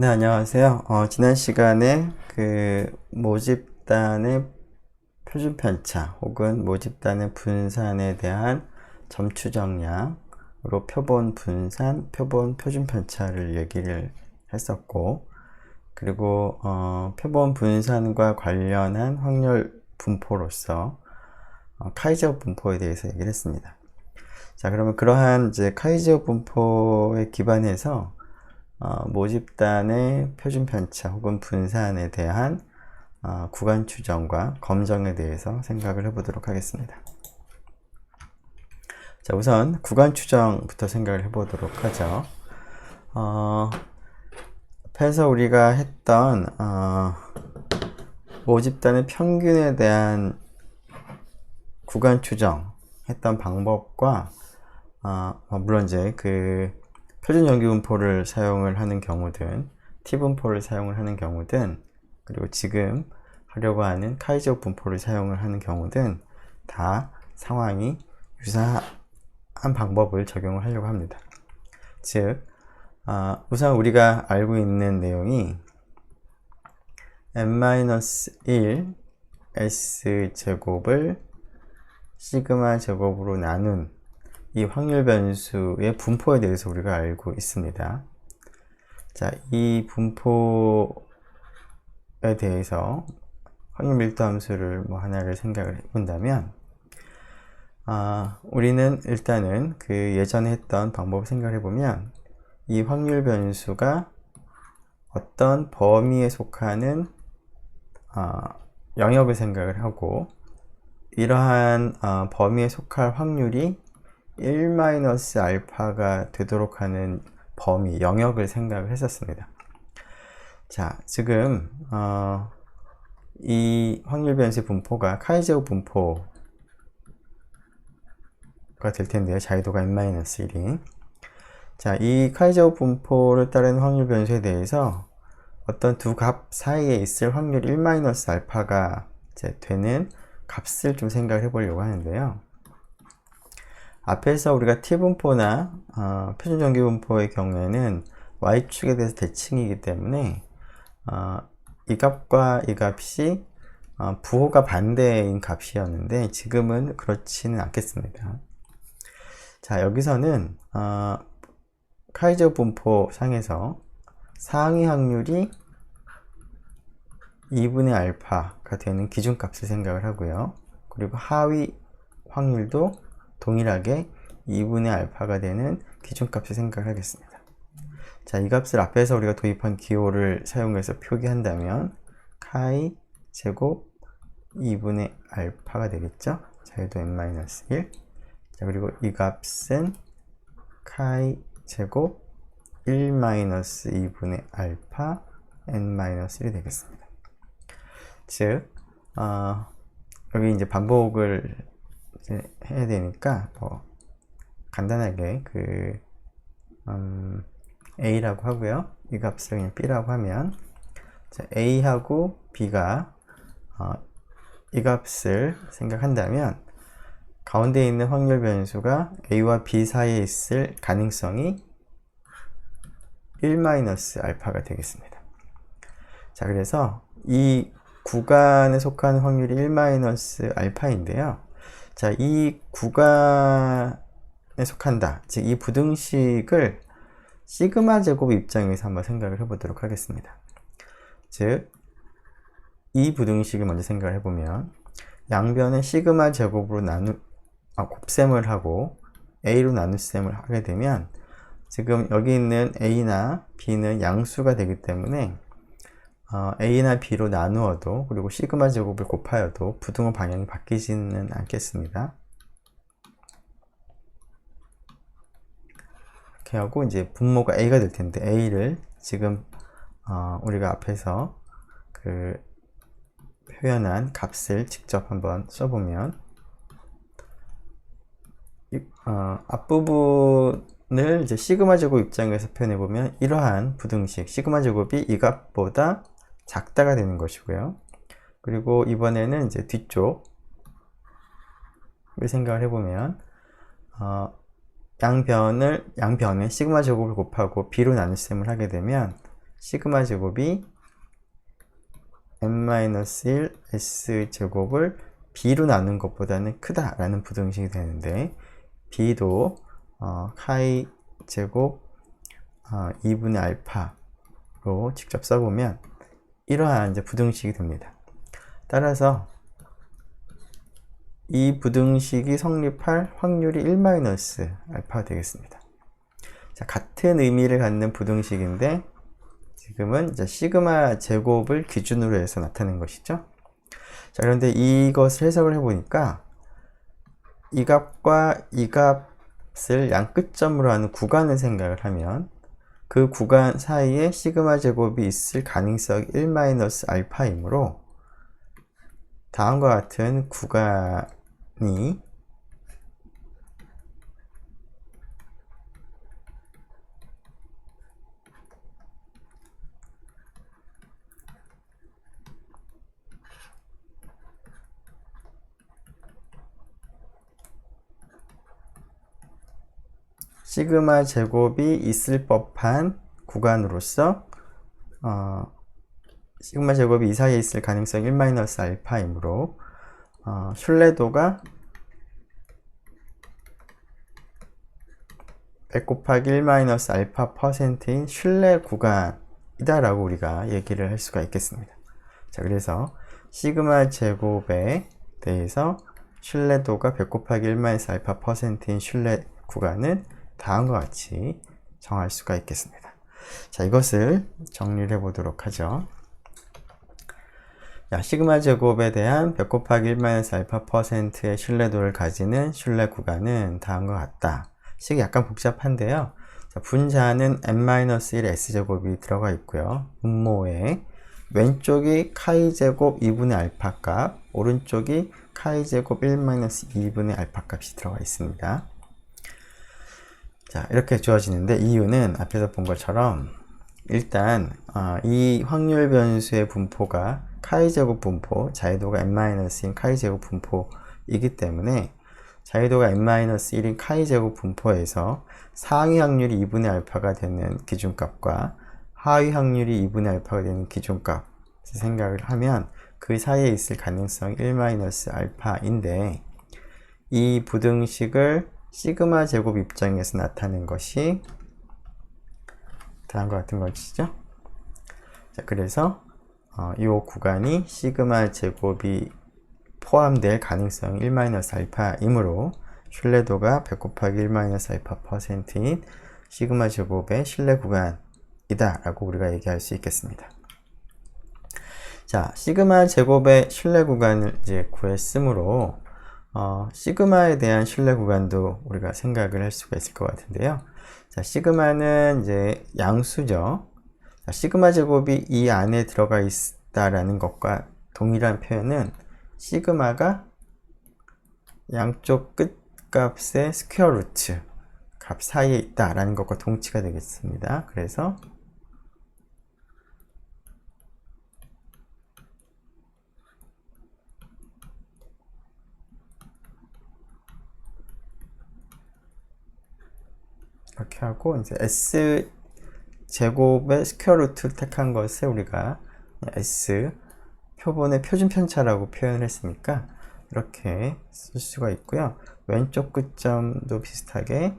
네, 안녕하세요. 지난 시간에 그 모집단의 표준 편차 혹은 모집단의 분산에 대한 점추정량으로 표본 분산, 표본 표준 편차를 얘기를 했었고, 그리고 표본 분산과 관련한 확률 분포로서 카이저 분포에 대해서 얘기를 했습니다. 자, 그러면 그러한 이제 카이저 분포에 기반해서 모집단의 표준 편차 혹은 분산에 대한 구간 추정과 검정에 대해서 생각을 해보도록 하겠습니다. 자, 우선 구간 추정부터 생각을 해보도록 하죠. 앞에서 우리가 했던 모집단의 평균에 대한 구간 추정 했던 방법과 물론 이제 그 표준 정규분포를 사용을 하는 경우든 T분포를 사용을 하는 경우든 그리고 지금 하려고 하는 카이저 분포를 사용을 하는 경우든 다 상황이 유사한 방법을 적용을 하려고 합니다. 즉 우선 우리가 알고 있는 내용이 n-1 S제곱을 시그마 제곱으로 나눈 이 확률 변수의 분포에 대해서 우리가 알고 있습니다. 자, 이 분포에 대해서 확률 밀도 함수를 하나를 생각을 해본다면, 우리는 일단은 그 예전에 했던 방법을 생각을 해보면, 이 확률 변수가 어떤 범위에 속하는 영역을 생각을 하고, 이러한 범위에 속할 확률이 1-알파가 되도록 하는 범위, 영역을 생각을 했었습니다. 자, 지금 이 확률 변수의 분포가 카이저 분포가 될 텐데요. 자유도가 n-1인. 자, 이 카이저 분포를 따르는 확률 변수에 대해서 어떤 두 값 사이에 있을 확률 1-알파가 되는 값을 좀 생각을 해보려고 하는데요. 앞에서 우리가 T분포나 표준정규분포의 경우에는 Y축에 대해서 대칭이기 때문에 이 값과 이 값이 부호가 반대인 값이었는데 지금은 그렇지는 않겠습니다. 자, 여기서는 카이저 분포 상에서 상위 확률이 2분의 알파가 되는 기준값을 생각을 하고요. 그리고 하위 확률도 동일하게 2분의 알파가 되는 기준값을 생각하겠습니다. 자, 이 값을 앞에서 우리가 도입한 기호를 사용해서 표기한다면 카이 제곱 2분의 알파가 되겠죠? 자유도 n-1. 자, 그리고 이 값은 카이 제곱 1-2분의 알파 n-1이 되겠습니다. 즉, 여기 이제 반복을 해야 되니까 간단하게 A라고 하고요. 이 값을 그냥 B라고 하면 자, A하고 B가 이 값을 생각한다면 가운데 있는 확률 변수가 A와 B 사이에 있을 가능성이 1-알파가 되겠습니다. 자, 그래서 이 구간에 속하는 확률이 1-알파인데요. 자, 이 구간에 속한다. 즉, 이 부등식을 시그마 제곱 입장에서 한번 생각을 해보도록 하겠습니다. 즉, 이 부등식을 먼저 생각을 해보면 양변에 시그마 제곱으로 곱셈을 하고 A로 나눗셈을 하게 되면 지금 여기 있는 A나 B는 양수가 되기 때문에 A나 B로 나누어도 그리고 시그마 제곱을 곱하여도 부등호 방향이 바뀌지는 않겠습니다. 이렇게 하고 이제 분모가 A가 될 텐데 A를 지금 우리가 앞에서 표현한 값을 직접 한번 써보면 앞부분을 이제 시그마 제곱 입장에서 표현해보면 이러한 부등식 시그마 제곱이 이 값보다 작다가 되는 것이고요. 그리고 이번에는 이제 뒤쪽을 생각을 해보면 양변에 시그마 제곱을 곱하고 b로 나눗셈을 하게 되면 시그마 제곱이 n-1 s 제곱을 b로 나눈 것보다는 크다라는 부등식이 되는데, b도 카이 제곱 2분의 알파로 직접 써보면 이러한 이제 부등식이 됩니다. 따라서 이 부등식이 성립할 확률이 1-알파가 되겠습니다. 자, 같은 의미를 갖는 부등식인데 지금은 이제 시그마 제곱을 기준으로 해서 나타낸 것이죠. 자, 그런데 이것을 해석을 해보니까 이 값과 이 값을 양끝점으로 하는 구간을 생각을 하면 그 구간 사이에 시그마 제곱이 있을 가능성이 1-알파이므로 다음과 같은 구간이 시그마 제곱이 있을 법한 구간으로서 시그마 제곱이 이 사이에 있을 가능성이 1-알파이므로 신뢰도가 100 곱하기 1-알파%인 신뢰 구간이다 라고 우리가 얘기를 할 수가 있겠습니다. 자, 그래서 시그마 제곱에 대해서 신뢰도가 100 곱하기 1-알파%인 신뢰 구간은 다음과 같이 정할 수가 있겠습니다. 자, 이것을 정리를 해보도록 하죠. 자, 시그마 제곱에 대한 100 곱하기 1-알파%의 신뢰도를 가지는 신뢰 구간은 다음과 같다. 식이 약간 복잡한데요. 자, 분자는 n-1 s제곱이 들어가 있고요. 분모에 왼쪽이 카이 제곱 2분의 알파 값, 오른쪽이 카이 제곱 1-2분의 알파 값이 들어가 있습니다. 자, 이렇게 주어지는데 이유는 앞에서 본 것처럼 일단 이 확률 변수의 분포가 카이 제곱 분포, 자유도가 n-인 카이 제곱 분포이기 때문에 자유도가 n-1인 카이 제곱 분포에서 상위 확률이 2분의 알파가 되는 기준값과 하위 확률이 2분의 알파가 되는 기준값을 생각을 하면 그 사이에 있을 가능성이 1-알파인데, 이 부등식을 시그마 제곱 입장에서 나타낸 것이 다음과 같은 것이죠. 자, 그래서 이 구간이 시그마 제곱이 포함될 가능성이 1-알파이므로 신뢰도가 100 곱하기 1-알파%인 시그마 제곱의 신뢰 구간이다 라고 우리가 얘기할 수 있겠습니다. 자, 시그마 제곱의 신뢰 구간을 이제 구했으므로 시그마에 대한 신뢰 구간도 우리가 생각을 할 수가 있을 것 같은데요. 자, 시그마는 이제 양수죠. 자, 시그마 제곱이 이 안에 들어가 있다라는 것과 동일한 표현은 시그마가 양쪽 끝값의 스퀘어 루트 값 사이에 있다라는 것과 동치가 되겠습니다. 그래서 이렇게 하고 이제 s 제곱의 스퀘어 루트를 택한 것을 우리가 s 표본의 표준 편차라고 표현을 했으니까 이렇게 쓸 수가 있고요. 왼쪽 끝점도 비슷하게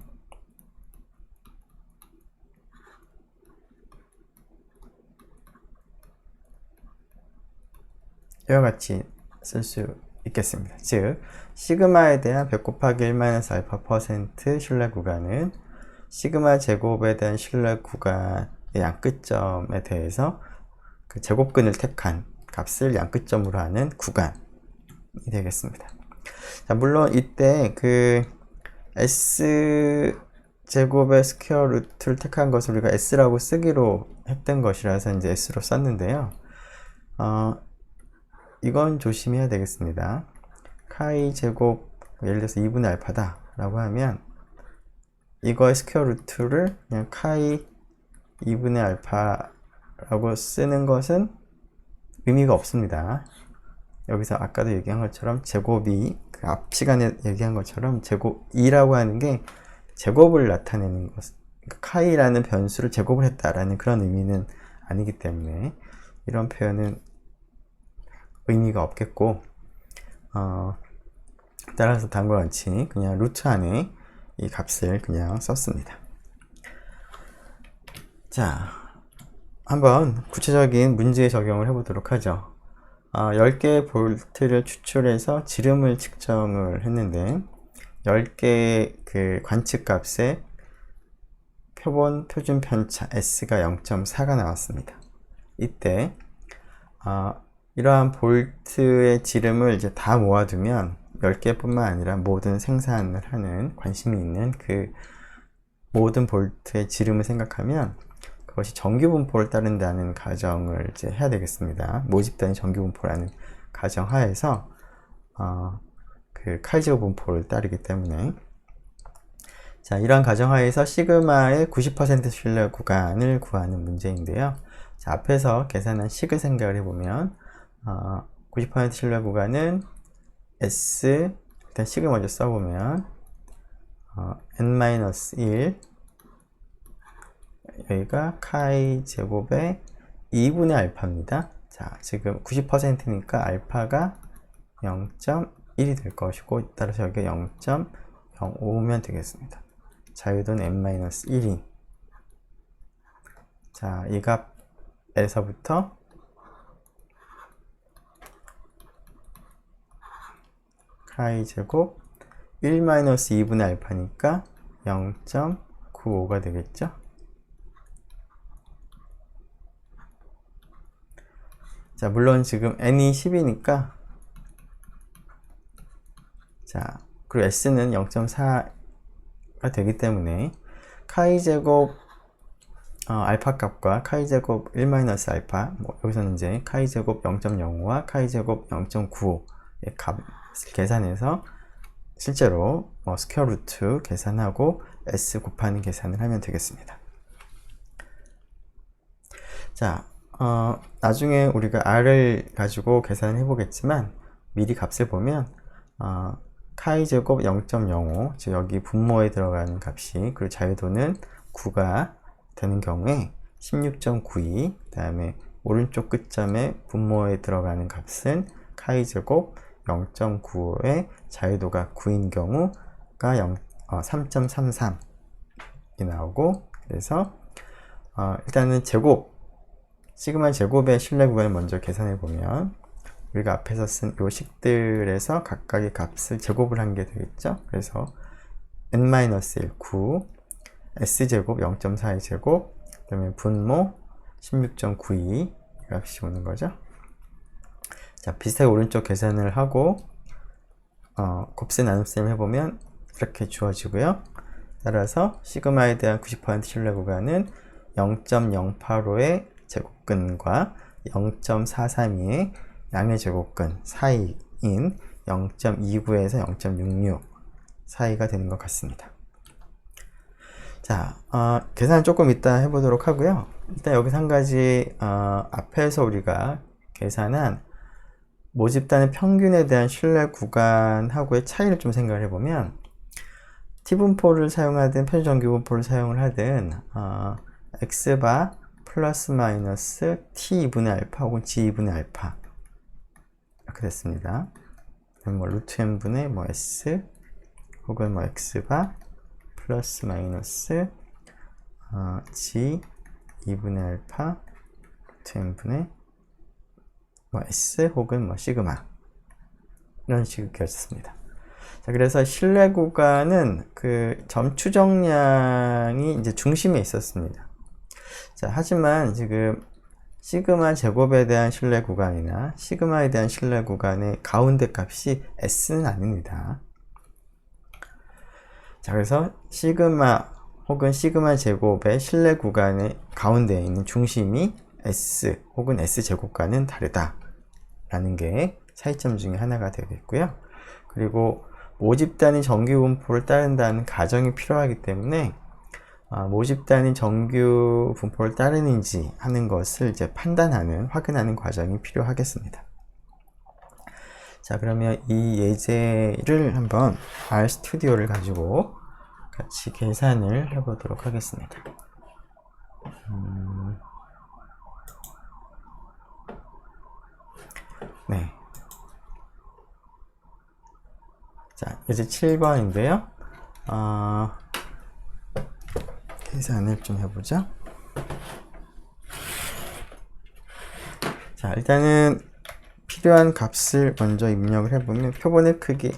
이와 같이 쓸 수 있겠습니다. 즉, 시그마에 대한 100 곱하기 1-알파% 신뢰 구간은 시그마 제곱에 대한 신뢰 구간의 양끝점에 대해서 그 제곱근을 택한 값을 양끝점으로 하는 구간이 되겠습니다. 자, 물론 이때 그 s 제곱의 스퀘어 루트를 택한 것을 우리가 s라고 쓰기로 했던 것이라서 이제 s로 썼는데요. 이건 조심해야 되겠습니다. 카이 제곱 예를 들어서 2분의 알파다 라고 하면 이거의 스퀘어 루트를 그냥 카이 2분의 알파라고 쓰는 것은 의미가 없습니다. 여기서 아까도 얘기한 것처럼 제곱이 그 앞 시간에 얘기한 것처럼 제곱 2라고 하는 게 제곱을 나타내는 것, 그러니까 카이라는 변수를 제곱을 했다라는 그런 의미는 아니기 때문에 이런 표현은 의미가 없겠고, 따라서 다음과 같이 그냥 루트 안에 이 값을 그냥 썼습니다. 자, 한번 구체적인 문제에 적용을 해보도록 하죠. 10개의 볼트를 추출해서 지름을 측정을 했는데 10개의 그 관측 값에 표준 편차 S가 0.4가 나왔습니다. 이때 이러한 볼트의 지름을 이제 다 모아두면 10개 뿐만 아니라 모든 생산을 하는 관심이 있는 그 모든 볼트의 지름을 생각하면 그것이 정규분포를 따른다는 가정을 이제 해야 되겠습니다. 모집단위 정규분포라는 가정 하에서 그 카이제곱 분포를 따르기 때문에, 자, 이러한 가정 하에서 시그마의 90% 신뢰 구간을 구하는 문제인데요. 자, 앞에서 계산한 식을 생각을 해보면 90% 신뢰 구간은 S, 일단 식을 먼저 써보면 n-1, 여기가 카이 제곱의 2분의 알파입니다. 자, 지금 90%니까 알파가 0.1이 될 것이고, 따라서 여기 0.05면 되겠습니다. 자유도는 n-1이. 자, 이 값에서부터 카이 제곱 1-2분의 알파니까 0.95가 되겠죠. 자, 물론 지금 n이 10이니까, 자, 그리고 s는 0.4가 되기 때문에 카이 제곱 알파 값과 카이 제곱 1-알파, 여기서는 이제 카이 제곱 0.05와 카이 제곱 0.95의 값을 계산해서 실제로 스퀘어 루트 계산하고 s 곱하는 계산을 하면 되겠습니다. 자, 나중에 우리가 r을 가지고 계산을 해보겠지만 미리 값을 보면 카이 제곱 0.05, 즉 여기 분모에 들어가는 값이, 그리고 자유도는 9가 되는 경우에 16.92, 그 다음에 오른쪽 끝점에 분모에 들어가는 값은 카이 제곱 0.95의 자유도가 9인 경우가 3.33이 나오고, 그래서 일단은 시그마 제곱의 신뢰 구간을 먼저 계산해 보면 우리가 앞에서 쓴 요 식들에서 각각의 값을 제곱을 한 게 되겠죠. 그래서 n-1 9, s제곱 0.4의 제곱, 그 다음에 분모 16.92 값이 오는 거죠. 자, 비슷하게 오른쪽 계산을 하고 곱셈 나눗셈 해보면 이렇게 주어지고요. 따라서 시그마에 대한 90% 신뢰 구간은 0.085의 제곱근과 0.432의 양의 제곱근 사이인 0.29에서 0.66 사이가 되는 것 같습니다. 자, 계산 조금 이따 해보도록 하고요. 일단 여기서 한 가지 앞에서 우리가 계산한 모집단의 평균에 대한 신뢰 구간하고의 차이를 좀 생각을 해보면, T분포를 사용하든 표준정규분포를 사용을 하든 X바 플러스 마이너스 T2분의 알파 혹은 G2분의 알파 이렇게 됐습니다. 루트 n분의 S 혹은 X바 플러스 마이너스 G2분의 알파 루트 n분의 S 혹은 시그마, 이런 식으로 되었습니다. 자, 그래서 신뢰 구간은 그 점 추정량이 이제 중심에 있었습니다. 자, 하지만 지금 시그마 제곱에 대한 신뢰 구간이나 시그마에 대한 신뢰 구간의 가운데 값이 S는 아닙니다. 자, 그래서 시그마 혹은 시그마 제곱의 신뢰 구간의 가운데에 있는 중심이 S 혹은 S 제곱과는 다르다 라는 게 차이점 중에 하나가 되겠고요. 그리고 모집단위 정규분포를 따른다는 가정이 필요하기 때문에 모집단위 정규 분포를 따르는지 하는 것을 이제 확인하는 과정이 필요하겠습니다. 자, 그러면 이 예제를 한번 RStudi오를 가지고 같이 계산을 해보도록 하겠습니다. 네. 자, 이제 7번인데요. 계산을 좀 해보죠. 자, 일단은 필요한 값을 먼저 입력을 해보면 표본의 크기는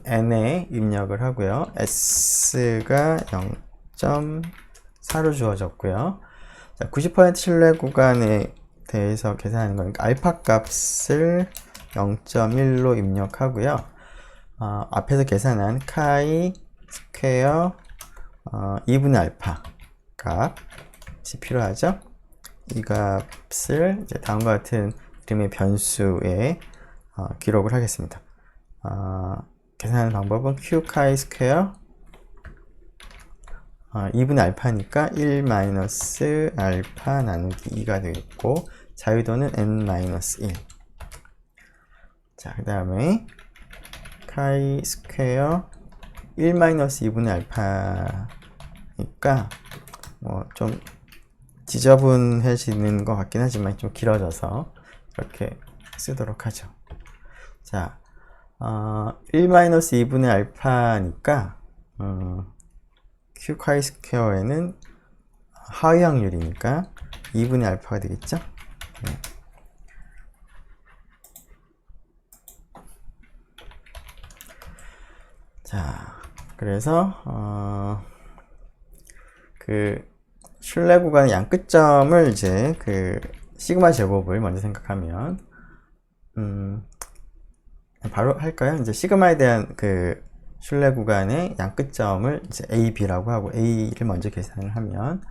n에 입력을 하고요. s가 0.4로 주어졌고요. 자, 90% 신뢰 구간에 대해서 계산하는 거니까 알파 값을 0.1로 입력하고요. 앞에서 계산한 카이 스퀘어 2분의 알파 값이 필요하죠. 이 값을 이제 다음과 같은 이름의 변수에 기록을 하겠습니다. 계산하는 방법은 q 카이 스퀘어 2분의 알파니까 1 마이너스 알파 나누기 2가 되겠고 자유도는 n-1. 자, 그 다음에 카이 스퀘어 1 마이너스 2분의 알파니까 뭐 좀 지저분해지는 것 같긴 하지만 좀 길어져서 이렇게 쓰도록 하죠. 자, 1 마이너스 2분의 알파니까 q 카이 스퀘어에는 하위 확률이니까 2분의 알파가 되겠죠. 네. 자, 그래서 그 신뢰 구간의 양 끝점을 이제 그 시그마 제곱을 먼저 생각하면 바로 할까요? 이제 시그마에 대한 그 신뢰 구간의 양 끝점을 이제 a, b라고 하고 a를 먼저 계산을 하면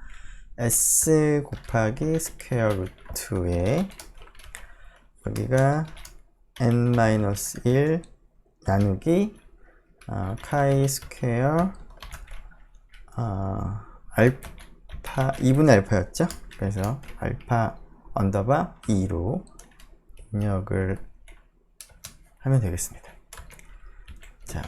s 곱하기 스퀘어 루트에 여기가 n-1 나누기 카이 스퀘어 알파 2분의 알파였죠. 그래서 알파 언더바 2로 입력을 하면 되겠습니다. 자,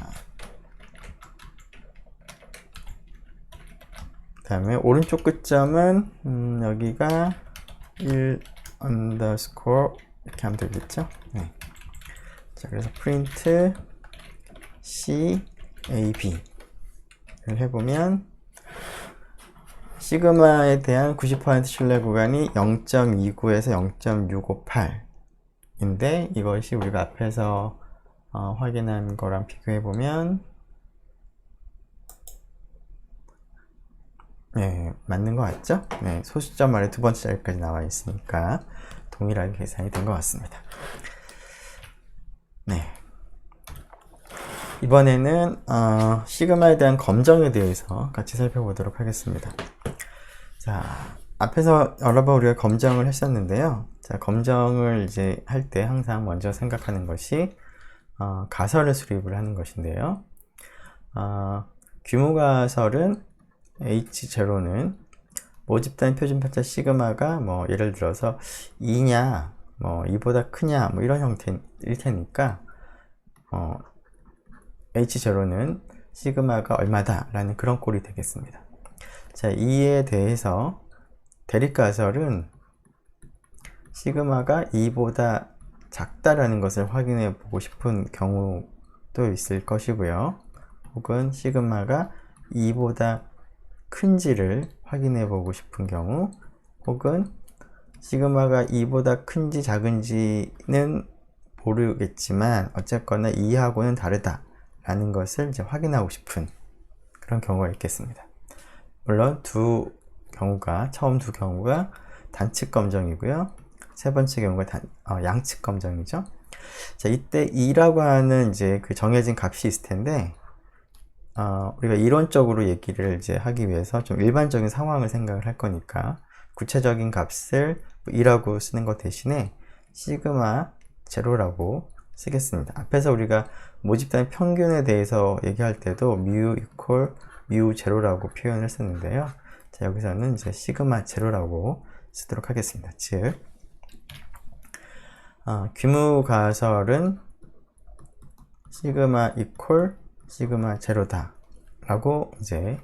그 다음에 오른쪽 끝점은 여기가 1 언더스코어 이렇게 하면 되겠죠. 네. 자, 그래서 프린트 C A B를 해보면 시그마에 대한 90% 신뢰 구간이 0.29에서 0.658인데 이것이 우리가 앞에서 확인한 거랑 비교해보면 네, 맞는 것 같죠? 네, 소수점 아래 두 번째 자리까지 나와 있으니까 동일하게 계산이 된 것 같습니다. 네. 이번에는 시그마에 대한 검정에 대해서 같이 살펴보도록 하겠습니다. 자, 앞에서 여러 번 우리가 검정을 했었는데요. 자, 검정을 이제 할 때 항상 먼저 생각하는 것이 가설을 수립을 하는 것인데요. 규모 가설은 H0는 모집단 표준 편차 시그마가 뭐 예를 들어서 2냐, 뭐 2보다 크냐, 뭐 이런 형태일 테니까 H0는 시그마가 얼마다 라는 그런 꼴이 되겠습니다. 자, 이에 대해서 대립가설은 시그마가 2보다 작다라는 것을 확인해 보고 싶은 경우도 있을 것이고요. 혹은 시그마가 2보다 큰지를 확인해 보고 싶은 경우, 혹은 시그마가 2보다 큰지 작은지는 모르겠지만 어쨌거나 2하고는 다르다 라는 것을 이제 확인하고 싶은 그런 경우가 있겠습니다. 물론 처음 두 경우가 단측 검정이고요. 세 번째 경우가 양측 검정이죠. 자, 이때 2라고 하는 이제 그 정해진 값이 있을 텐데, 우리가 이론적으로 얘기를 이제 하기 위해서 좀 일반적인 상황을 생각을 할 거니까 구체적인 값을 2라고 쓰는 것 대신에 시그마 제로라고 쓰겠습니다. 앞에서 우리가 모집단의 평균에 대해서 얘기할 때도 뮤 이퀄 뮤 제로라고 표현을 했었는데요. 자, 여기서는 이제 시그마 제로라고 쓰도록 하겠습니다. 즉, 규모 가설은 시그마 이퀄 시그마 제로다 라고 이제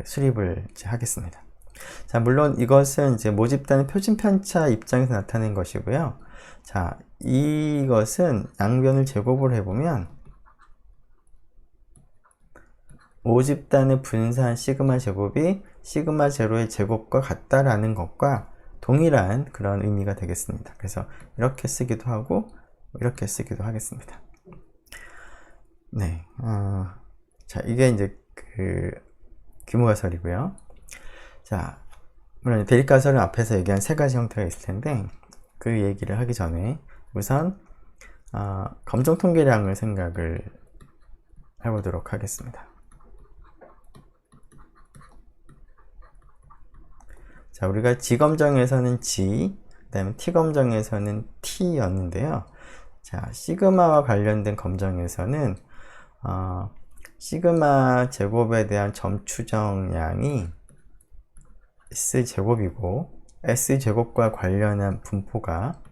수립을 이제 하겠습니다. 자, 물론 이것은 이제 모집단의 표준 편차 입장에서 나타낸 것이고요. 자, 이것은 양변을 제곱을 해보면 오집단의 분산 시그마 제곱이 시그마 제로의 제곱과 같다라는 것과 동일한 그런 의미가 되겠습니다. 그래서 이렇게 쓰기도 하고 이렇게 쓰기도 하겠습니다. 네, 자, 이게 이제 그 규모가설이고요. 자, 물론 대립가설은 앞에서 얘기한 세 가지 형태가 있을 텐데 그 얘기를 하기 전에 우선 검정 통계량을 생각을 해보도록 하겠습니다. 자, 우리가 G검정에서는 G, 그 다음에 T검정에서는 T였는데요. 자, 시그마와 관련된 검정에서는 시그마 제곱에 대한 점 추정량이 S제곱이고 S제곱과 관련한 분포가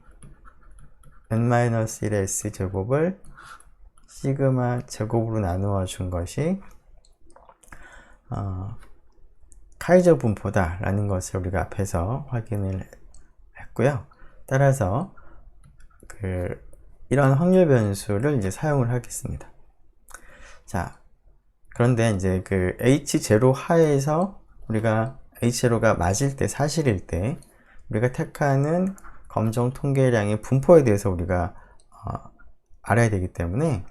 n-1의 S제곱을 시그마 제곱으로 나누어 준 것이 카이저 분포다 라는 것을 우리가 앞에서 확인을 했고요. 따라서 이런 확률 변수를 이제 사용을 하겠습니다. 자, 그런데 이제 H0 하에서 우리가 H0가 맞을 때, 사실일 때 우리가 택하는 검정 통계량의 분포에 대해서 우리가 알아야 되기 때문에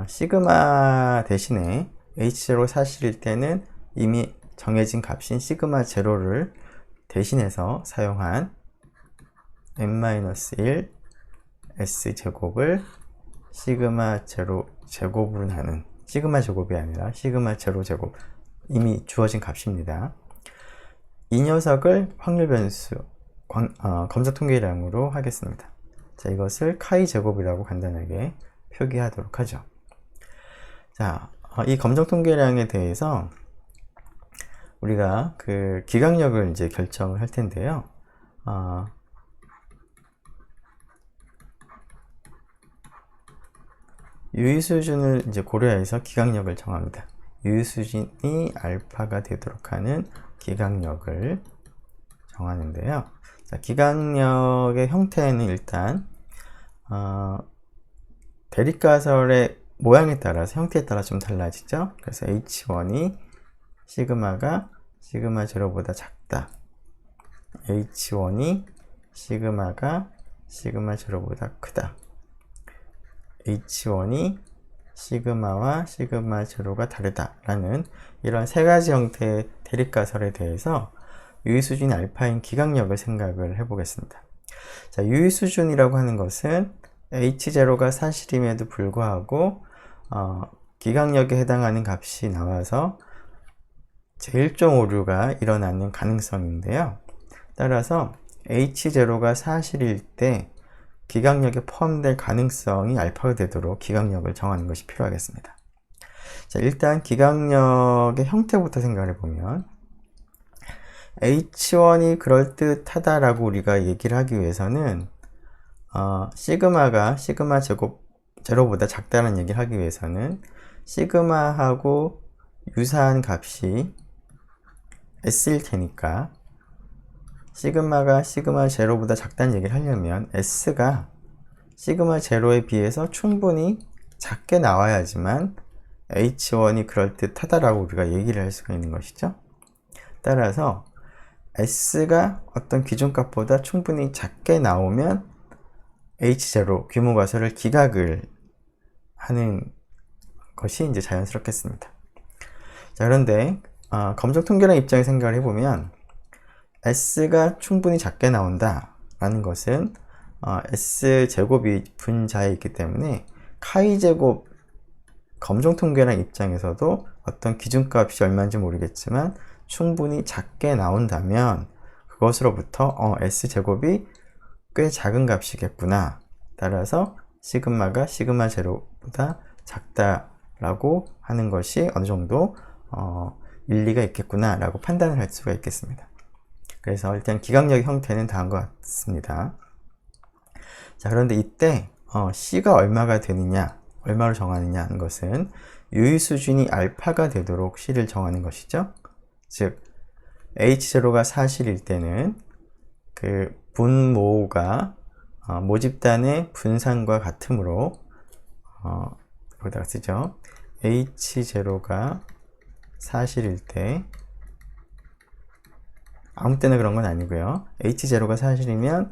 시그마 대신에 H0 사실일 때는 이미 정해진 값인 시그마 제로를 대신해서 사용한 n-1 S제곱을 시그마 제로 제곱으로 나눈, 시그마 제곱이 아니라 시그마 제로 제곱, 이미 주어진 값입니다. 이 녀석을 확률 변수 검정 통계량으로 하겠습니다. 자, 이것을 카이 제곱이라고 간단하게 표기하도록 하죠. 자, 이 검정 통계량에 대해서 우리가 기각력을 이제 결정을 할 텐데요. 유의 수준을 이제 고려해서 기각력을 정합니다. 유의 수준이 알파가 되도록 하는 기각력을 정하는데요. 자, 기각력의 형태는 일단 대립가설의 모양에 따라서, 형태에 따라 좀 달라지죠. 그래서 H1이 시그마가 시그마 제로보다 작다. H1이 시그마가 시그마 제로보다 크다. H1이 시그마와 시그마 제로가 다르다 라는 이런 세 가지 형태의 대립가설에 대해서 유의수준 알파인 기각력을 생각을 해보겠습니다. 자, 유의수준이라고 하는 것은 H0가 사실임에도 불구하고 기각력에 해당하는 값이 나와서 제1종 오류가 일어나는 가능성인데요. 따라서 H0가 사실일 때 기각력에 포함될 가능성이 알파가 되도록 기각력을 정하는 것이 필요하겠습니다. 자, 일단 기각력의 형태부터 생각해 보면 H1이 그럴듯하다라고 우리가 얘기를 하기 위해서는 시그마가 시그마 제곱 제로보다 작다는 얘기를 하기 위해서는 시그마하고 유사한 값이 S일 테니까 시그마가 시그마 제로보다 작다는 얘기를 하려면 S가 시그마 제로에 비해서 충분히 작게 나와야지만 H1이 그럴듯하다라고 우리가 얘기를 할 수가 있는 것이죠. 따라서 S가 어떤 기준값보다 충분히 작게 나오면 H0 규모가설을 기각을 하는 것이 이제 자연스럽겠습니다. 자, 그런데 검정 통계량 입장에 생각을 해보면 S가 충분히 작게 나온다 라는 것은 S제곱이 분자에 있기 때문에 카이제곱 검정 통계량 입장에서도 어떤 기준값이 얼마인지 모르겠지만 충분히 작게 나온다면 그것으로부터 S제곱이 꽤 작은 값이겠구나. 따라서 시그마가 시그마 제로보다 작다라고 하는 것이 어느 정도 일리가 있겠구나 라고 판단을 할 수가 있겠습니다. 그래서 일단 기각력 형태는 다음과 같습니다. 자, 그런데 이때 C가 얼마가 되느냐, 얼마로 정하느냐 하는 것은 유의 수준이 알파가 되도록 C를 정하는 것이죠. 즉 H0가 사실일 때는 분모가 모집단의 분산과 같으므로 여기다가 쓰죠. H0가 사실일 때, 아무 때나 그런 건 아니고요. H0가 사실이면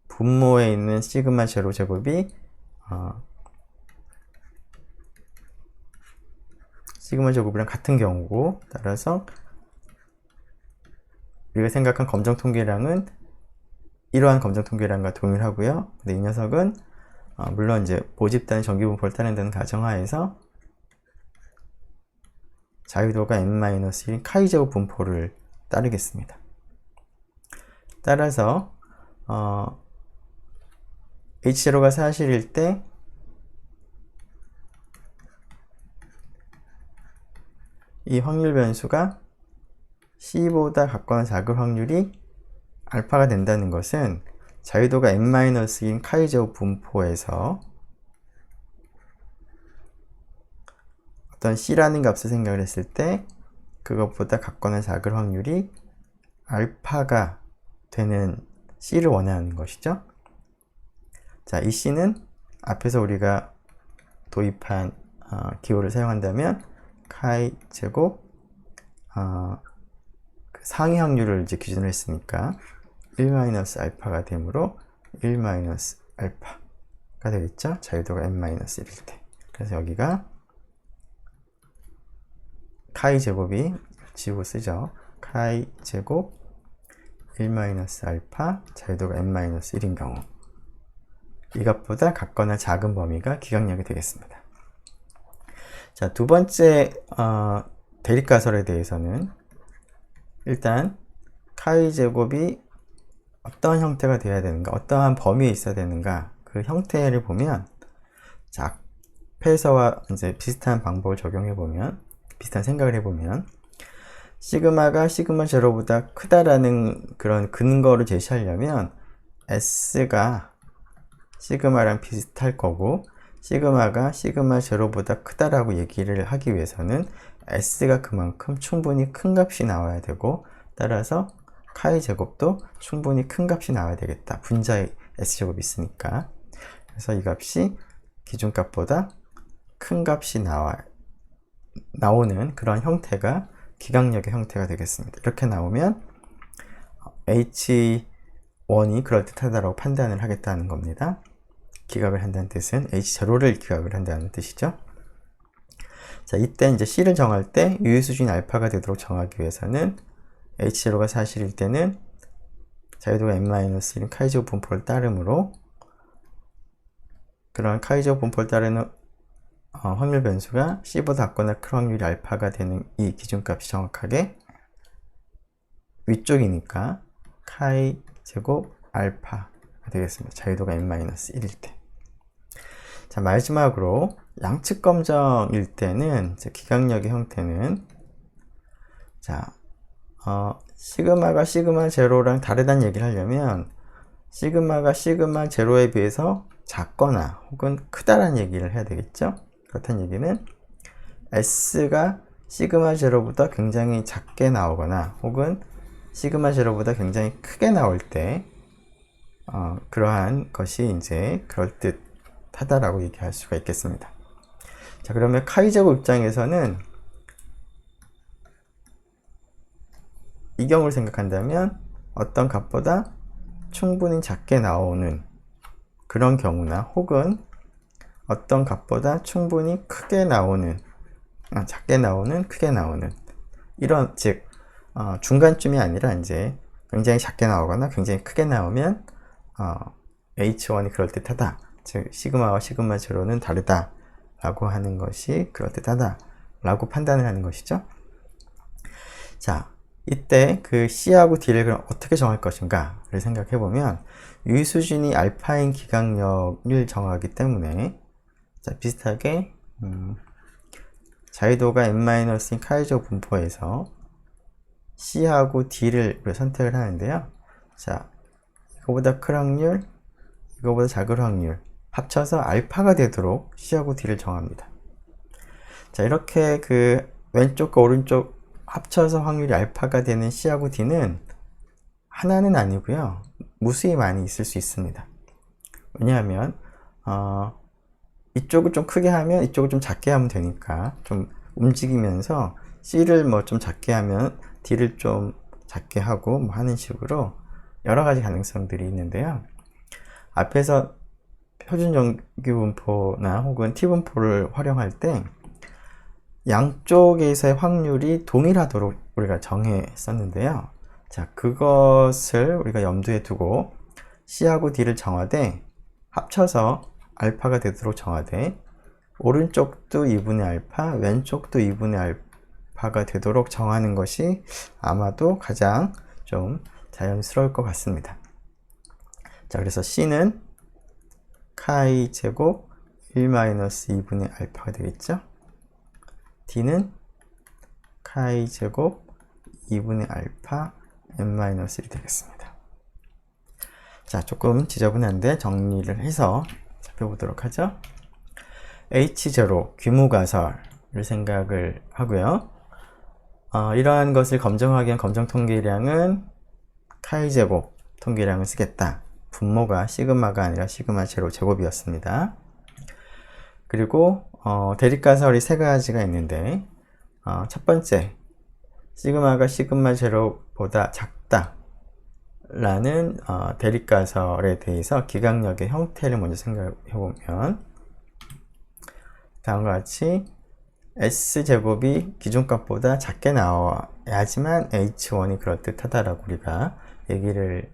분모에 있는 시그마 제로 제곱이 시그마 제곱이랑 같은 경우고, 따라서 우리가 생각한 검정 통계량은 이러한 검정 통계량과 동일하고요. 근데 이 녀석은 물론 이제 모집단 정기분포를 따른다는 가정하에서 자유도가 n-1인 카이제곱 분포를 따르겠습니다. 따라서 H0가 사실일 때 이 확률 변수가 C보다 같거나 작을 확률이 알파가 된다는 것은 자유도가 n-인 카이제곱 분포에서 어떤 C라는 값을 생각을 했을 때 그것보다 같거나 작을 확률이 알파가 되는 C를 원하는 것이죠. 자, 이 C는 앞에서 우리가 도입한 기호를 사용한다면 카이 제곱 그 상위 확률을 이제 기준으로 했으니까 1-알파가 되므로 1-알파가 되겠죠. 자유도가 n-1일 때. 그래서 여기가 카이 제곱이 지우고 쓰죠. 카이 제곱 1-알파 자유도가 n-1인 경우, 이것보다 같거나 작은 범위가 기각력이 되겠습니다. 자, 두 번째 대립가설에 대해서는 일단 카이 제곱이 어떠한 형태가 되어야 되는가, 어떠한 범위에 있어야 되는가, 그 형태를 보면, 자, 앞에서와 이제 비슷한 방법을 적용해 보면, 비슷한 생각을 해보면, 시그마가 시그마 제로보다 크다라는 그런 근거를 제시하려면 S가 시그마랑 비슷할 거고, 시그마가 시그마 제로보다 크다라고 얘기를 하기 위해서는 S가 그만큼 충분히 큰 값이 나와야 되고, 따라서 카이 제곱도 충분히 큰 값이 나와야 되겠다. 분자에 S제곱이 있으니까. 그래서 이 값이 기준값보다 큰 값이 나오는 그런 형태가 기각력의 형태가 되겠습니다. 이렇게 나오면 H1이 그럴듯하다고 판단을 하겠다는 겁니다. 기각을 한다는 뜻은 H0를 기각을 한다는 뜻이죠. 자, 이때 이제 C를 정할 때 유의수준이 알파가 되도록 정하기 위해서는 H0가 사실일 때는 자유도가 n-1인 카이제곱 분포를 따르므로 그런 카이제곱 분포를 따르는 확률 변수가 C보다 작거나 큰 확률이 알파가 되는 이 기준값이 정확하게 위쪽이니까 카이 제곱 알파가 되겠습니다. 자유도가 n-1일 때. 자, 마지막으로 양측 검정일 때는 기각력의 형태는, 자, 시그마가 시그마 제로랑 다르다는 얘기를 하려면 시그마가 시그마 제로에 비해서 작거나 혹은 크다라는 얘기를 해야 되겠죠. 그렇다는 얘기는 S가 시그마 제로보다 굉장히 작게 나오거나 혹은 시그마 제로보다 굉장히 크게 나올 때 그러한 것이 이제 그럴듯하다라고 얘기할 수가 있겠습니다. 자, 그러면 카이 제곱 입장에서는 이 경우를 생각한다면 어떤 값보다 충분히 작게 나오는 그런 경우나 혹은 어떤 값보다 충분히 크게 나오는, 작게 나오는, 크게 나오는, 이런, 즉 중간쯤이 아니라 이제 굉장히 작게 나오거나 굉장히 크게 나오면 H1이 그럴듯하다, 즉 시그마와 시그마 제로는 다르다 라고 하는 것이 그럴듯하다 라고 판단을 하는 것이죠. 자, 이때 그 C하고 D를 그럼 어떻게 정할 것인가를 생각해 보면 유의수준이 알파인 기각력을 정하기 때문에, 자, 비슷하게 자유도가 n-인 카이제곱 분포에서 C하고 D를 선택을 하는데요. 자, 이거보다 큰 확률, 이거보다 작을 확률 합쳐서 알파가 되도록 C하고 D를 정합니다. 자, 이렇게 그 왼쪽과 오른쪽 합쳐서 확률이 알파가 되는 C하고 D는 하나는 아니고요. 무수히 많이 있을 수 있습니다. 왜냐하면 이쪽을 좀 크게 하면 이쪽을 좀 작게 하면 되니까 좀 움직이면서 C를 뭐 좀 작게 하면 D를 좀 작게 하고 뭐 하는 식으로 여러 가지 가능성들이 있는데요. 앞에서 표준 정규 분포나 혹은 T 분포를 활용할 때 양쪽에서의 확률이 동일하도록 우리가 정했었는데요. 자, 그것을 우리가 염두에 두고 C하고 D를 정하되 합쳐서 알파가 되도록 정하되 오른쪽도 2분의 알파, 왼쪽도 2분의 알파가 되도록 정하는 것이 아마도 가장 좀 자연스러울 것 같습니다. 자, 그래서 C는 카이 제곱 1-2분의 알파가 되겠죠. D는 카이 제곱 2분의 알파 n-1이 되겠습니다. 자, 조금 지저분한데 정리를 해서 살펴보도록 하죠. H0 규모가설을 생각을 하고요. 이러한 것을 검정하기 위한 검정 통계량은 카이 제곱 통계량을 쓰겠다. 분모가 시그마가 아니라 시그마 제로 제곱이었습니다. 그리고 대립가설이 세 가지가 있는데 첫 번째, 시그마가 시그마 제로보다 작다 라는 대립가설에 대해서 기강력의 형태를 먼저 생각해 보면 다음과 같이 S제곱이 기준값보다 작게 나와야지만 H1이 그럴듯하다라고 우리가 얘기를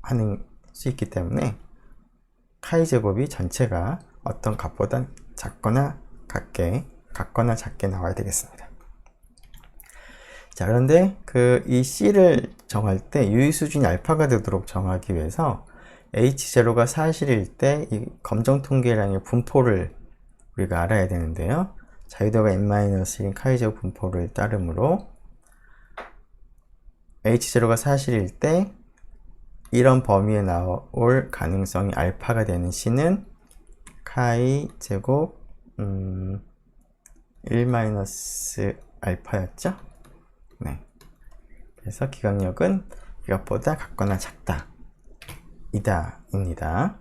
하는 수 있기 때문에 카이 제곱이 전체가 어떤 값보다 작거나 같거나 작게 나와야 되겠습니다. 자, 그런데 이 C를 정할 때 유의수준이 알파가 되도록 정하기 위해서 H0가 사실일 때 이 검정 통계량의 분포를 우리가 알아야 되는데요. 자유도가 n-1인 카이 제곱 분포를 따르므로 H0가 사실일 때 이런 범위에 나올 가능성이 알파가 되는 C는 카이 제곱 1-알파였죠? 네. 그래서 기강력은 이것보다 같거나 작다. 입니다.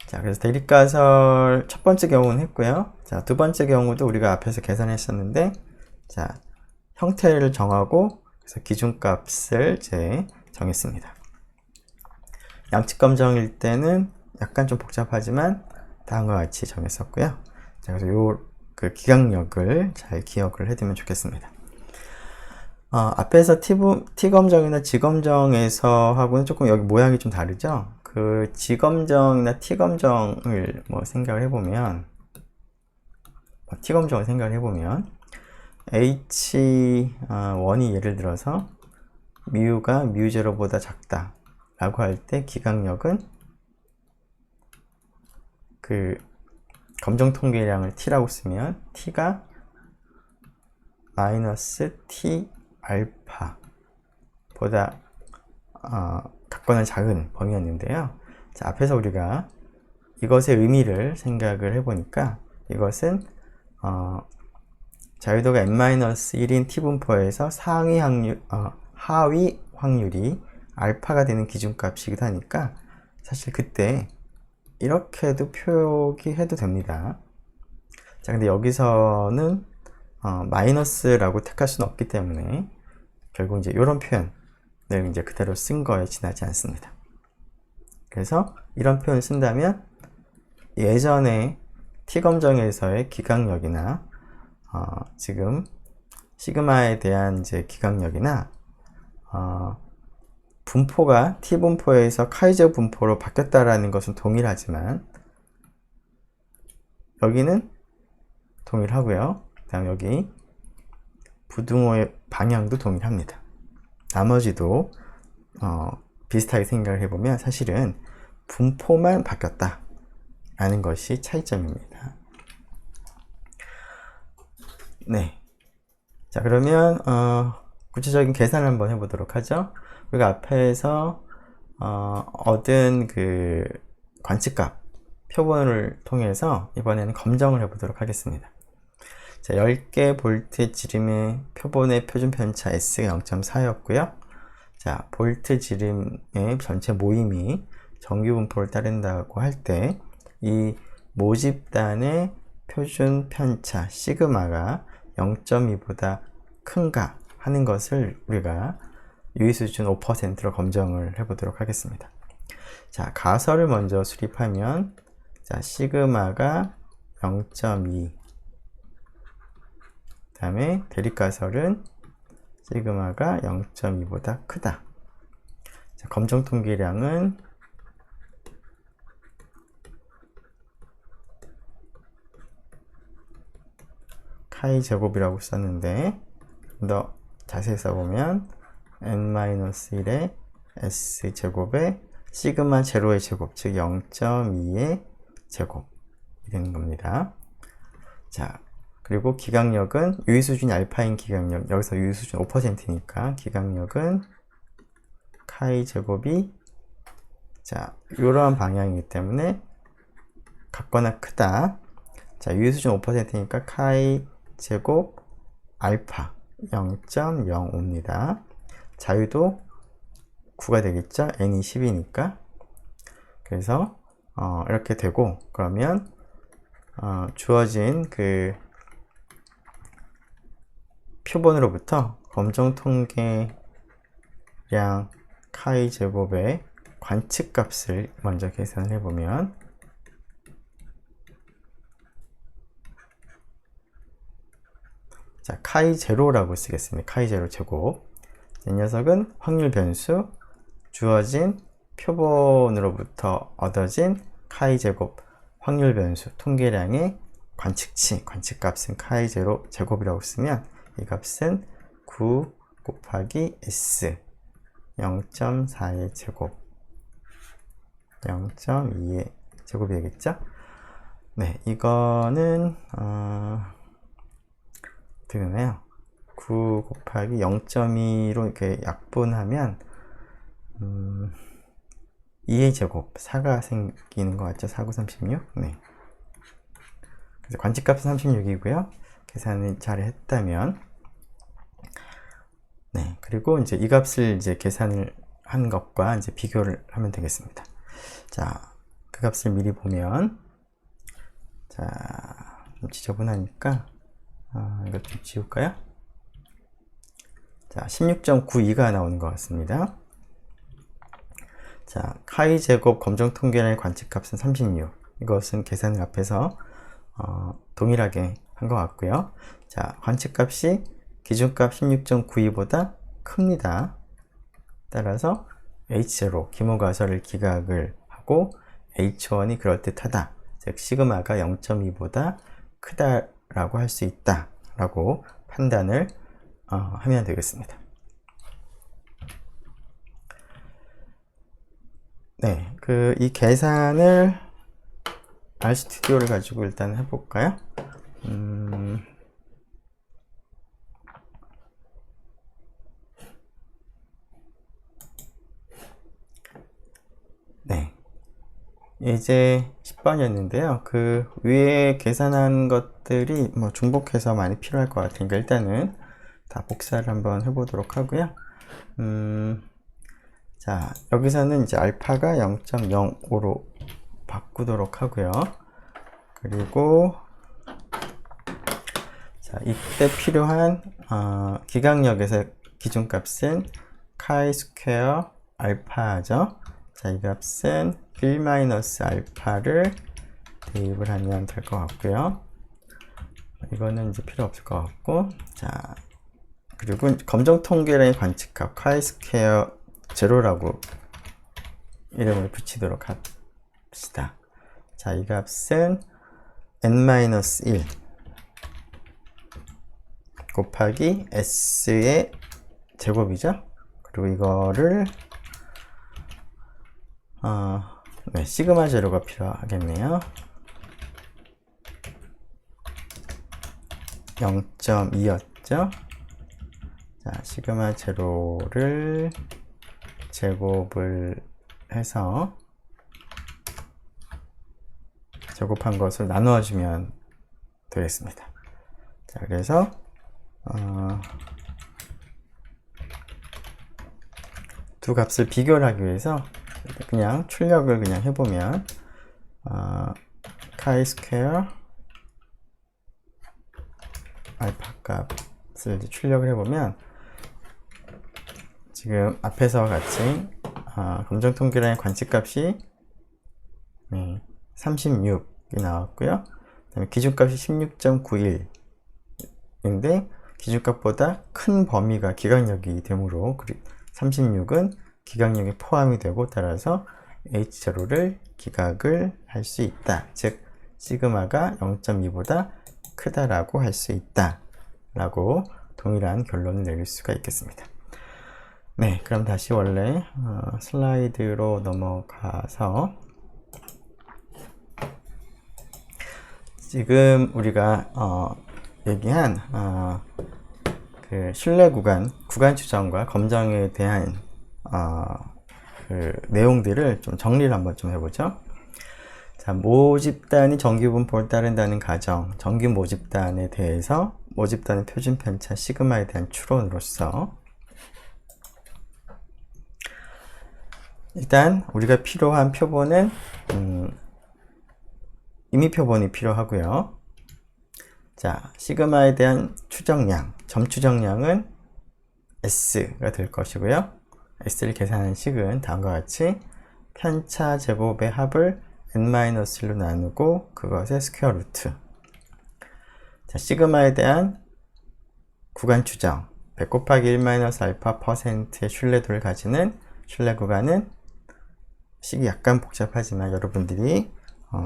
자, 그래서 대립가설 첫 번째 경우는 했고요. 자, 두 번째 경우도 우리가 앞에서 계산했었는데, 자, 형태를 정하고, 그래서 기준값을 이제 정했습니다. 양측 검정일 때는 약간 좀 복잡하지만 다음과 같이 정했었고요. 자, 그래서 그 기강력을 잘 기억을 해두면 좋겠습니다. 앞에서 T 검정이나 G 검정에서 하고는 조금 여기 모양이 좀 다르죠? 그 G 검정이나 T 검정을 생각을 해보면, T 검정을 생각을 해보면, H1이 예를 들어서 뮤가 뮤0보다 작다 라고 할 때 기강력은 그 검정 통계량을 T라고 쓰면 T가 마이너스 T 알파 보다 같거나 작은 범위였는데요. 자, 앞에서 우리가 이것의 의미를 생각을 해보니까 이것은 자유도가 n-1인 T분포에서 하위 확률이 알파가 되는 기준값이기도 하니까 사실 그때 이렇게도 표기해도 됩니다. 자, 근데 여기서는 마이너스라고 택할 수는 없기 때문에 결국 이제 이런 표현을 이제 그대로 쓴 거에 지나지 않습니다. 그래서 이런 표현을 쓴다면 예전에 T검정에서의 기강력이나 지금 시그마에 대한 이제 기강력이나 분포가 T분포에서 카이제곱 분포로 바뀌었다라는 것은 동일하지만 여기는 동일하고요. 다음 여기 부등호의 방향도 동일합니다. 나머지도 비슷하게 생각을 해보면 사실은 분포만 바뀌었다 라는 것이 차이점입니다. 네. 자, 그러면 구체적인 계산을 한번 해보도록 하죠. 우리가 앞에서 얻은 그 관측값 표본을 통해서 이번에는 검정을 해보도록 하겠습니다. 자, 10개 볼트 지름의 표본의 표준 편차 S가 0.4였고요. 자, 볼트 지름의 전체 모임이 정규 분포를 따른다고 할 때 이 모집단의 표준 편차 시그마가 0.2보다 큰가 하는 것을 우리가 유의수준 5%로 검정을 해보도록 하겠습니다. 자, 가설을 먼저 수립하면, 자, 시그마가 0.2, 그 다음에 대립가설은 시그마가 0.2보다 크다. 자, 검정 통계량은 카이 제곱이라고 썼는데, 좀 더 자세히 써보면 n-1의 s 제곱에 시그마 제로의 제곱, 즉 0.2의 제곱이 되는 겁니다. 자, 그리고 기강력은 유의수준이 알파인 기강력, 여기서 유의수준 5%니까 기강력은 카이 제곱이, 자, 이러한 방향이기 때문에 같거나 크다. 자, 유의수준 5%니까 카이 제곱 알파 0.05입니다. 자유도 9가 되겠죠? n이 10이니까. 그래서 이렇게 되고, 그러면 주어진 그 표본으로부터 검정 통계량 카이 제곱의 관측값을 먼저 계산을 해보면, 자, 카이 제로라고 쓰겠습니다. 카이 제로 제곱. 이 녀석은 확률 변수, 주어진 표본으로부터 얻어진 카이 제곱 확률 변수 통계량의 관측치, 관측값은 카이 제로 제곱이라고 쓰면 이 값은 9 곱하기 s 0.4의 제곱 0.2의 제곱이 되겠죠? 네, 이거는 어떻게 되나요? 9 곱하기 0.2로 이렇게 약분하면 2의 제곱 4가 생기는 것 같죠? 4, 9, 36. 네. 그래서 관측값은 36이고요. 계산을 잘 했다면, 네. 그리고 이제 이 값을 이제 계산을 한 것과 이제 비교를 하면 되겠습니다. 자, 그 값을 미리 보면, 자, 좀 지저분하니까 이것 좀 지울까요? 자, 16.92가 나오는 것 같습니다. 자, 카이 제곱 검정 통계량의 관측값은 36. 이것은 계산을 앞에서 동일하게 한 것 같고요. 자, 관측값이 기준값 16.92보다 큽니다. 따라서 H0, 기모가설을 기각을 하고 H1이 그럴듯하다. 즉, 시그마가 0.2보다 크다라고 할 수 있다라고 판단을 하면 되겠습니다. 네, 이 계산을 RStudi오를 가지고 일단 해볼까요? 네, 이제 10번이었는데요. 그 위에 계산한 것들이 뭐 중복해서 많이 필요할 것 같으니까 일단은 다 복사를 한번 해보도록 하고요. 자, 여기서는 이제 알파가 0.05로 바꾸도록 하고요. 그리고 자, 이때 필요한 기강력에서 기준값은 카이 스퀘어 알파죠. 자, 이 값은 1-알파를 대입을 하면 될 것 같고요. 이거는 이제 필요 없을 것 같고, 자, 그리고 검정 통계량의 관측값 카이 스퀘어 제로라고 이름을 붙이도록 합시다. 자, 이 값은 n-1 곱하기 s의 제곱이죠. 그리고 이거를 네, 시그마 제로가 필요하겠네요. 0.2였죠. 자, 시그마 제로를 제곱을 해서 제곱한 것을 나누어주면 되겠습니다. 자, 그래서 두 값을 비교를 하기 위해서 그냥 출력을 그냥 해보면 카이 스퀘어 알파 값을 출력을 해보면 지금 앞에서 같이 검정통계량의 관측값이 36이 나왔고요. 그다음에 기준값이 16.91인데 기준값보다 큰 범위가 기각력이 되므로 36은 기각력이 포함이 되고 따라서 H0를 기각을 할 수 있다. 즉 시그마가 0.2보다 크다라고 할 수 있다 라고 동일한 결론을 내릴 수가 있겠습니다. 네, 그럼 다시 원래 슬라이드로 넘어가서 지금 우리가 얘기한 그 신뢰 구간 추정과 검정에 대한 그 내용들을 좀 정리를 한번 좀 해보죠. 자, 모집단이 정규분포를 따른다는 가정, 정규 모집단에 대해서 모집단의 표준 편차 시그마에 대한 추론으로서 일단 우리가 필요한 표본은 임의 표본이 필요하고요. 자, 시그마에 대한 추정량, 점 추정량은 S가 될 것이고요. S를 계산하는 식은 다음과 같이 편차 제곱의 합을 n-1로 나누고 그것의 스퀘어 루트. 자, 시그마에 대한 구간 추정 100 곱하기 1-알파%의 신뢰도를 가지는 신뢰 구간은 식이 약간 복잡하지만 여러분들이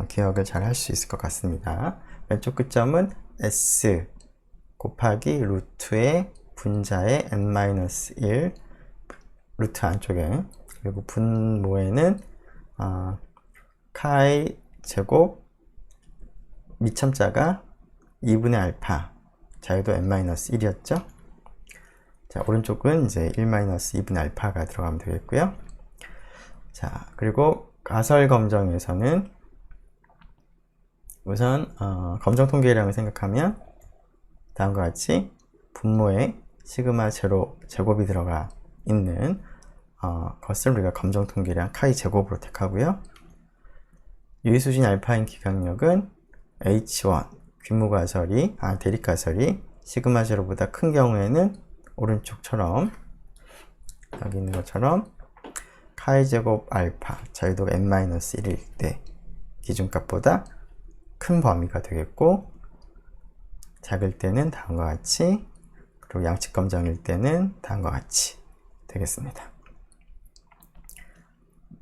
기억을 잘 할 수 있을 것 같습니다. 왼쪽 끝점은 S 곱하기 루트의 분자의 n-1 루트 안쪽에, 그리고 분모에는 카이 제곱 미첨자가 2분의 알파, 자유도 n-1이었죠. 자, 오른쪽은 이제 1-2분의 알파가 들어가면 되겠고요. 자, 그리고 가설 검정에서는 우선 검정 통계량을 생각하면 다음과 같이 분모에 시그마 제로 제곱이 들어가 있는 것을 우리가 검정 통계량 카이 제곱으로 택하고요. 유의수진 알파인 기각력은 H1 귀무가설이 대립가설이 시그마 제로보다 큰 경우에는 오른쪽처럼 여기 있는 것처럼 카이 제곱 알파 자유도가 n-1일 때 기준값보다 큰 범위가 되겠고, 작을 때는 다음과 같이, 그리고 양측 검정일 때는 다음과 같이 되겠습니다.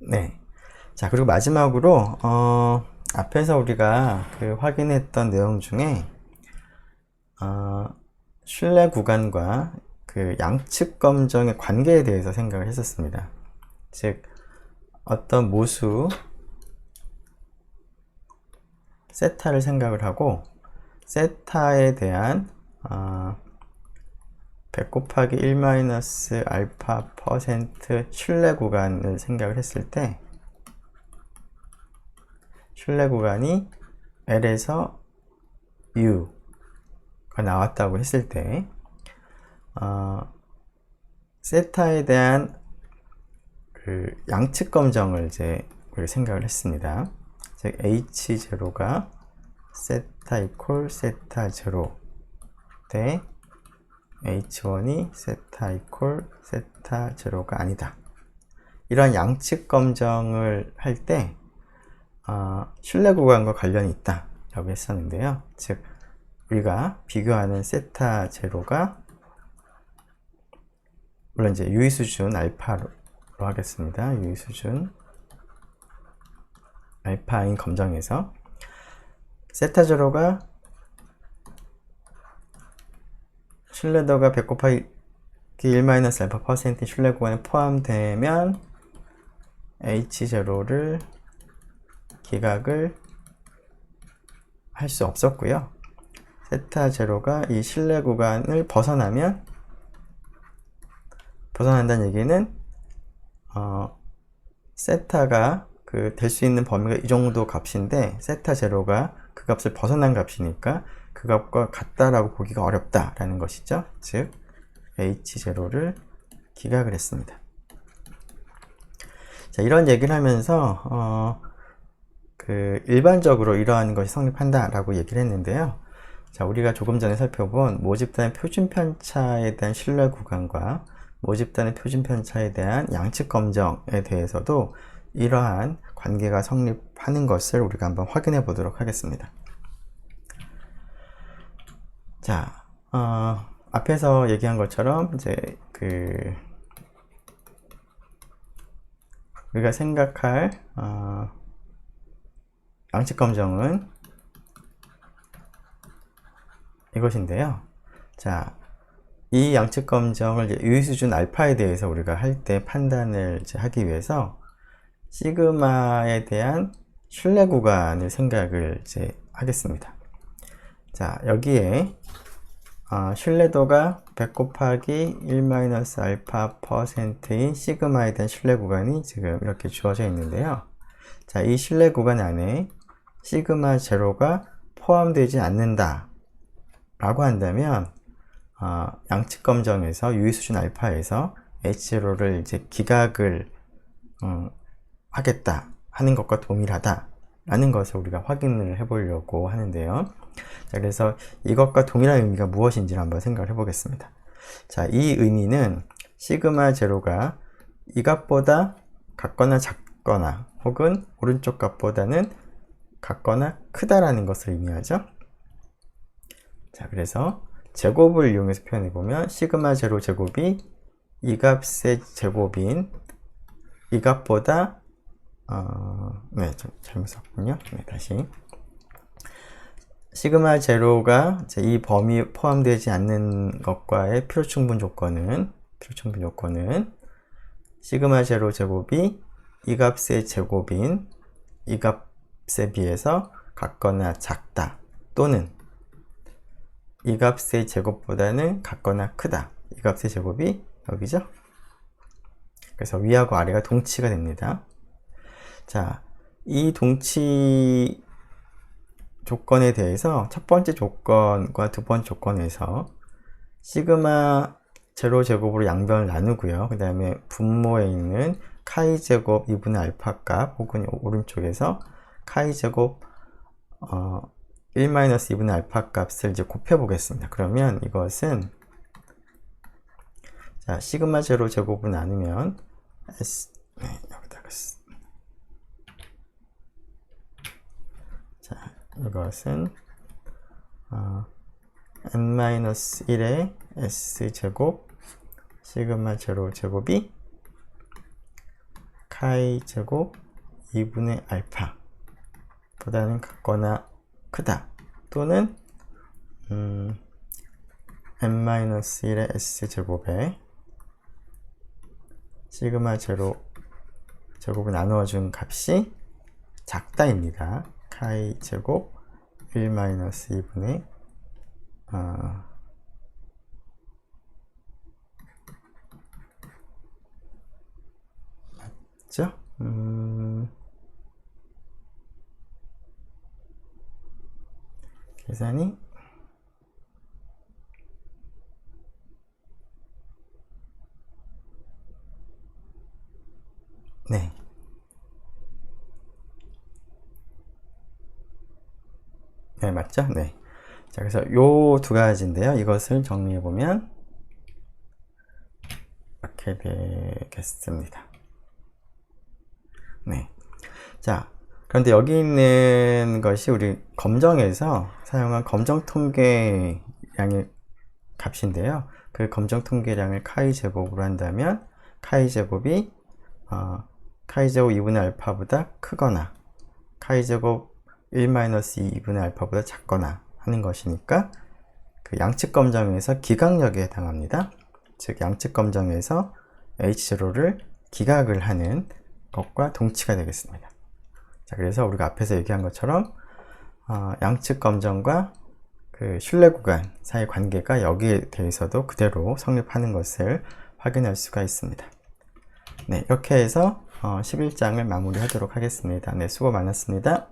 네. 자, 그리고 마지막으로 앞에서 우리가 그 확인했던 내용 중에 신뢰 구간과 그 양측 검정의 관계에 대해서 생각을 했었습니다. 즉 어떤 모수 세타를 생각을 하고 세타에 대한 100 곱하기 1-알파% 신뢰 구간을 생각을 했을 때 신뢰 구간이 L에서 U가 나왔다고 했을 때 세타에 대한 그 양측 검정을 이제 생각을 했습니다. 즉 H0가 세타 이퀄 세타 제로 대 H1이 세타 이퀄 세타 제로가 아니다. 이런 양측 검정을 할 때 신뢰 구간과 관련이 있다 라고 했었는데요. 즉 우리가 비교하는 세타 제로가 물론 이제 유의수준 알파로 하겠습니다. 유의수준 알파인 검정에서 세타 제로가 신뢰도가 100 곱하기 1-알파% 신뢰 구간에 포함되면 H0를 기각을 할 수 없었고요. 세타 제로가 이 신뢰 구간을 벗어난다는 얘기는 세타가 될 수 있는 범위가 이 정도 값인데 세타 제로가 그 값을 벗어난 값이니까 그 값과 같다라고 보기가 어렵다라는 것이죠. 즉 H0를 기각을 했습니다. 자, 이런 얘기를 하면서 일반적으로 이러한 것이 성립한다 라고 얘기를 했는데요. 자, 우리가 조금 전에 살펴본 모집단의 표준 편차에 대한 신뢰 구간과 모집단의 표준 편차에 대한 양측 검정에 대해서도 이러한 관계가 성립하는 것을 우리가 한번 확인해 보도록 하겠습니다. 자, 앞에서 얘기한 것처럼 이제 우리가 생각할 양측 검정은 이것인데요. 자, 이 양측 검정을 유의수준 알파에 대해서 우리가 할 때 판단을 하기 위해서 시그마에 대한 신뢰 구간을 생각을 하겠습니다. 자, 여기에 신뢰도가 100 곱하기 1-알파 %인 시그마에 대한 신뢰 구간이 지금 이렇게 주어져 있는데요. 자, 이 신뢰 구간 안에 시그마 제로가 포함되지 않는다 라고 한다면 양측 검정에서 유의수준 알파에서 H0를 기각을 하겠다 하는 것과 동일하다 라는 것을 우리가 확인을 해 보려고 하는데요. 자, 그래서 이것과 동일한 의미가 무엇인지를 한번 생각을 해 보겠습니다. 자, 이 의미는 시그마 제로가 이 값보다 같거나 작거나 혹은 오른쪽 값보다는 같거나 크다라는 것을 의미하죠. 자, 그래서 제곱을 이용해서 표현해 보면 시그마 제로 제곱이 이 값의 제곱인 이 값보다 네, 잘못 썼군요. 네, 다시 시그마 제로가 이 범위에 포함되지 않는 것과의 필요충분 조건은 시그마 제로 제곱이 이 값의 제곱인 이 값에 비해서 같거나 작다 또는 이 값의 제곱보다는 같거나 크다. 이 값의 제곱이 여기죠. 그래서 위하고 아래가 동치가 됩니다. 자, 이 동치 조건에 대해서 첫 번째 조건과 두 번째 조건에서 시그마 제로 제곱으로 양변을 나누고요. 그 다음에 분모에 있는 카이 제곱 2분의 알파 값 혹은 오른쪽에서 카이 제곱 1-2분의 알파 값을 곱해 보겠습니다. 그러면 이것은 자, 시그마 제로 제곱을 나누면 여기다가 자, 이것은 n-1의 s제곱 시그마 제로 제곱이 카이 제곱 2분의 알파 보다는 같거나 크다 또는 n-1의 s제곱에 시그마 제로 제곱을 나누어준 값이 작다입니다. 카이 제곱 1-2분의 맞죠? 계산이 네. 네, 맞죠? 네. 자, 그래서 요 두 가지인데요. 이것을 정리해 보면 이렇게 되겠습니다. 네. 자, 그런데 여기 있는 것이 우리 검정에서 사용한 검정 통계량의 값인데요. 그 검정 통계량을 카이 제곱으로 한다면 카이 제곱이 카이 제곱 2분의 알파보다 크거나 카이 제곱 1-2분의 알파보다 작거나 하는 것이니까 그 양측 검정에서 기각력에 해당합니다. 즉 양측 검정에서 H0를 기각을 하는 것과 동치가 되겠습니다. 자, 그래서 우리가 앞에서 얘기한 것처럼 양측 검정과 그 신뢰 구간 사이 관계가 여기에 대해서도 그대로 성립하는 것을 확인할 수가 있습니다. 네, 이렇게 해서 11장을 마무리하도록 하겠습니다. 네, 수고 많았습니다.